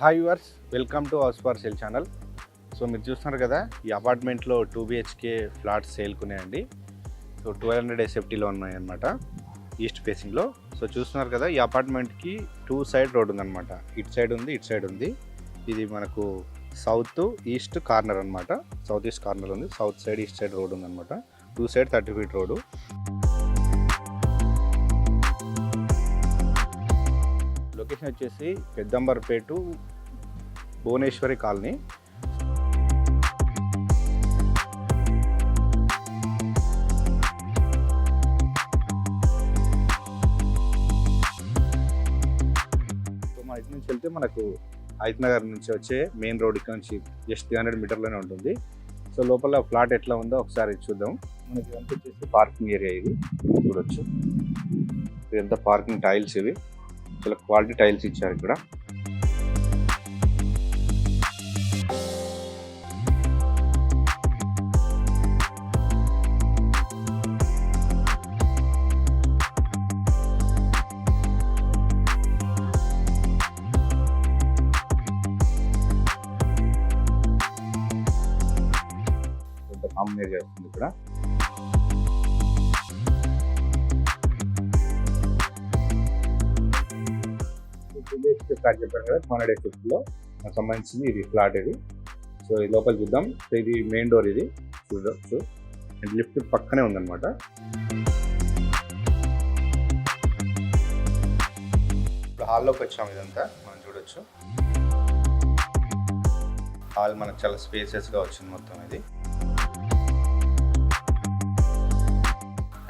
Hi viewers, welcome to house for sale channel. So మీరు చూస్తున్నారు కదా, ఈ అపార్ట్మెంట్లో 2 BHK ఫ్లాట్స్ సేల్కున్నాయండి. సో 1200 SFTలో ఉన్నాయన్నమాట, ఈస్ట్ ఫేసింగ్లో. సో చూస్తున్నారు కదా, ఈ అపార్ట్మెంట్కి 2 సైడ్ రోడ్ ఉందన్నమాట. ఇటు సైడ్ ఉంది, ఇటు సైడ్ ఉంది. ఇది మనకు సౌత్ ఈస్ట్ కార్నర్ అనమాట. సౌత్ ఈస్ట్ కార్నర్ ఉంది, south side east side road ఉందన్నమాట. 2 సైడ్ 30 feet రోడ్డు. లొకేషన్ వచ్చేసి పెద్దంబర్పేట భువనేశ్వరి కాలనీ. సో మన ఇటు నుంచి వెళ్తే మనకు హైత్ నగర్ నుంచి వచ్చే మెయిన్ రోడ్ ఇక్కడ నుంచి జస్ట్ 300 మీటర్లోనే ఉంటుంది. సో లోపల ఫ్లాట్ ఎట్లా ఉందో ఒకసారి చూద్దాం. మనకి ఇదంతా వచ్చేసి పార్కింగ్ ఏరియా. ఇది చూడొచ్చు, ఇదంతా పార్కింగ్ టైల్స్. ఇవి చాలా క్వాలిటీ టైల్స్ ఇచ్చారు ఇక్కడ. కామన్ ఏరియా వస్తుంది ఇక్కడ. ఫ్లాట్ చెప్పాను కదా, 200 SFTలో నాకు సంబంధించింది ఇది ఫ్లాట్. ఇది సో ఈ లోపల చూద్దాం. సో ఇది మెయిన్ డోర్. ఇది చూడవచ్చు, లిఫ్ట్ పక్కనే ఉందన్నమాట. ఇప్పుడు హాల్లోకి వచ్చాము. ఇదంతా మనం చూడొచ్చు. హాల్ మనకు చాలా స్పేసెస్గా వచ్చింది మొత్తం ఇది.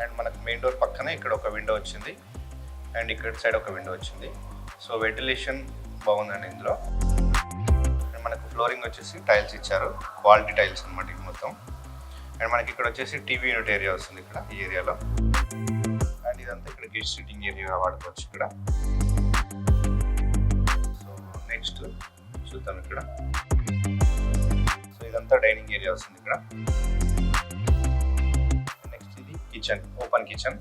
అండ్ మనకు మెయిన్ డోర్ పక్కనే ఇక్కడ ఒక విండో వచ్చింది, అండ్ ఇక్కడ సైడ్ ఒక విండో వచ్చింది. సో వెంటిలేషన్ బాగుందండి ఇందులో. అండ్ మనకు ఫ్లోరింగ్ వచ్చేసి టైల్స్ ఇచ్చారు, క్వాలిటీ టైల్స్ అనమాట ఇది మొత్తం. అండ్ మనకి ఇక్కడ వచ్చేసి టీవీ యూనిట్ ఏరియా వస్తుంది ఇక్కడ ఈ ఏరియాలో. అండ్ ఇదంతా ఇక్కడ గెస్ట్ సిట్టింగ్ ఏరియా వాడుకోవచ్చు ఇక్కడ. సో నెక్స్ట్ చూద్దాం ఇక్కడ. సో ఇదంతా డైనింగ్ ఏరియా వస్తుంది ఇక్కడ. నెక్స్ట్ ఇది kitchen, open kitchen.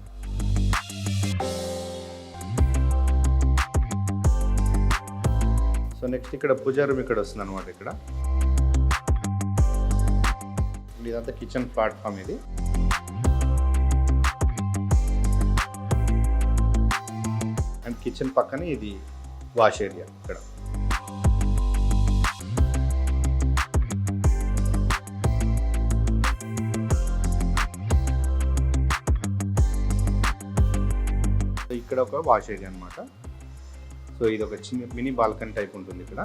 So next ఇక్కడ పూజా రూమ్ ఇక్కడ వస్తుంది అనమాట ఇక్కడ. ఇదంతా కిచెన్ ప్లాట్ఫామ్ ఇది. అండ్ కిచెన్ పక్కనే ఇది వాష్ ఏరియా ఇక్కడ. ఇక్కడ ఒక వాష్ ఏరియా అనమాట. సో ఇది ఒక చిన్న మినీ బాల్కనీ టైప్ ఉంటుంది ఇక్కడ.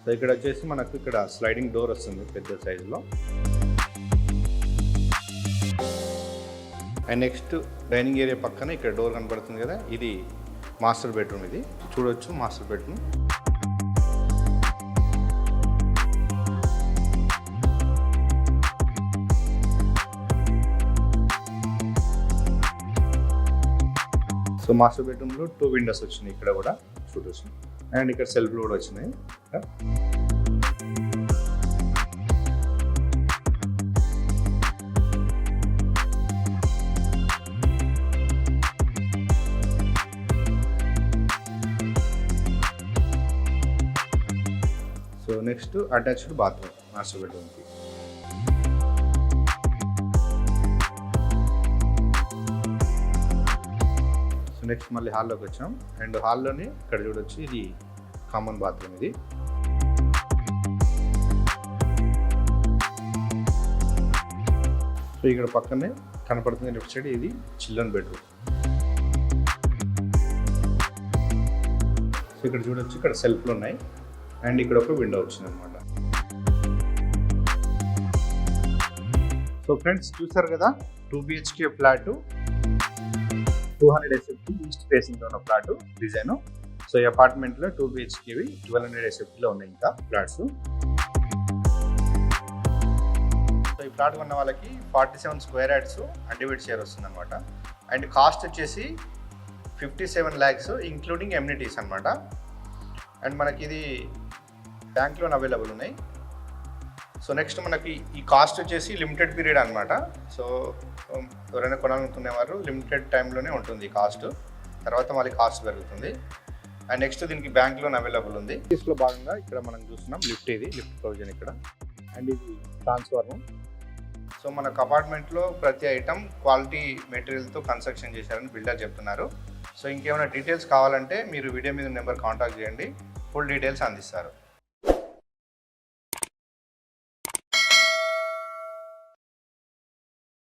సో ఇక్కడ వచ్చేసి మనకు ఇక్కడ స్లైడింగ్ డోర్ వస్తుంది పెద్ద సైజులో. అండ్ నెక్స్ట్ డైనింగ్ ఏరియా పక్కన ఇక్కడ డోర్ కనపడుతుంది కదా, ఇది మాస్టర్ బెడ్రూమ్. ఇది చూడొచ్చు, మాస్టర్ బెడ్రూమ్. సో మాస్టర్ బెడ్రూమ్లో 2 విండోస్ వచ్చినాయి ఇక్కడ కూడా చూడొచ్చు. అండ్ ఇక్కడ సెల్ఫ్లు కూడా వచ్చినాయి. So next attached bathroom master బెడ్రూమ్కి. నెక్స్ట్ మళ్ళీ హాల్లోకి వచ్చాం. అండ్ హాల్లోనే ఇక్కడ చూడొచ్చు, ఇది కామన్ బాత్రూమ్. ఇది సో ఇక్కడ పక్కనే కనపడుతుంది లెఫ్ట్ సైడ్, ఇది చిల్డ్రన్ బెడ్రూమ్. సో ఇక్కడ చూడొచ్చు, ఇక్కడ సెల్ఫ్లు ఉన్నాయి. అండ్ ఇక్కడ ఒక విండో వచ్చింది అనమాట. సో ఫ్రెండ్స్ చూసారు కదా, 2 BHK ఫ్లాట్, 200 SFT ఈస్ట్ ఫేసింగ్లో ఉన్న ఫ్లాట్ డిజైన్. సో ఈ అపార్ట్మెంట్లో 2 BHKవి 1200 SFTలో ఉన్నాయి ఇంకా ఫ్లాట్స్. సో ఈ ఫ్లాట్ ఉన్న వాళ్ళకి 47 స్క్వేర్ యార్డ్స్ అన్డివైడ్ షేర్ వస్తుంది అనమాట. అండ్ కాస్ట్ వచ్చేసి 57 lakhs ఇంక్లూడింగ్ ఎమ్యూనిటీస్ అనమాట. అండ్ మనకి ఇది బ్యాంక్ లోన్ అవైలబుల్ ఉన్నాయి. సో నెక్స్ట్ మనకి ఈ కాస్ట్ వచ్చేసి లిమిటెడ్ పీరియడ్ అనమాట. సో ఎవరైనా కొనాలనుకునేవారు లిమిటెడ్ టైంలోనే ఉంటుంది కాస్ట్, తర్వాత మళ్ళీ కాస్ట్ పెరుగుతుంది. అండ్ నెక్స్ట్ దీనికి బ్యాంక్ లోన్ అవైలబుల్ ఉంది. లో భాగంగా ఇక్కడ మనం చూస్తున్నాం లిఫ్ట్, ఇది లిఫ్ట్ ప్రొవిజన్ ఇక్కడ. అండ్ ఇది ట్రాన్స్ఫార్మర్. సో మనకు అపార్ట్మెంట్లో ప్రతి ఐటమ్ క్వాలిటీ మెటీరియల్తో కన్స్ట్రక్షన్ చేశారని బిల్డర్ చెప్తున్నారు. సో ఇంకేమైనా డీటెయిల్స్ కావాలంటే మీరు వీడియో మీద నెంబర్ కాంటాక్ట్ చేయండి, ఫుల్ డీటెయిల్స్ అందిస్తారు.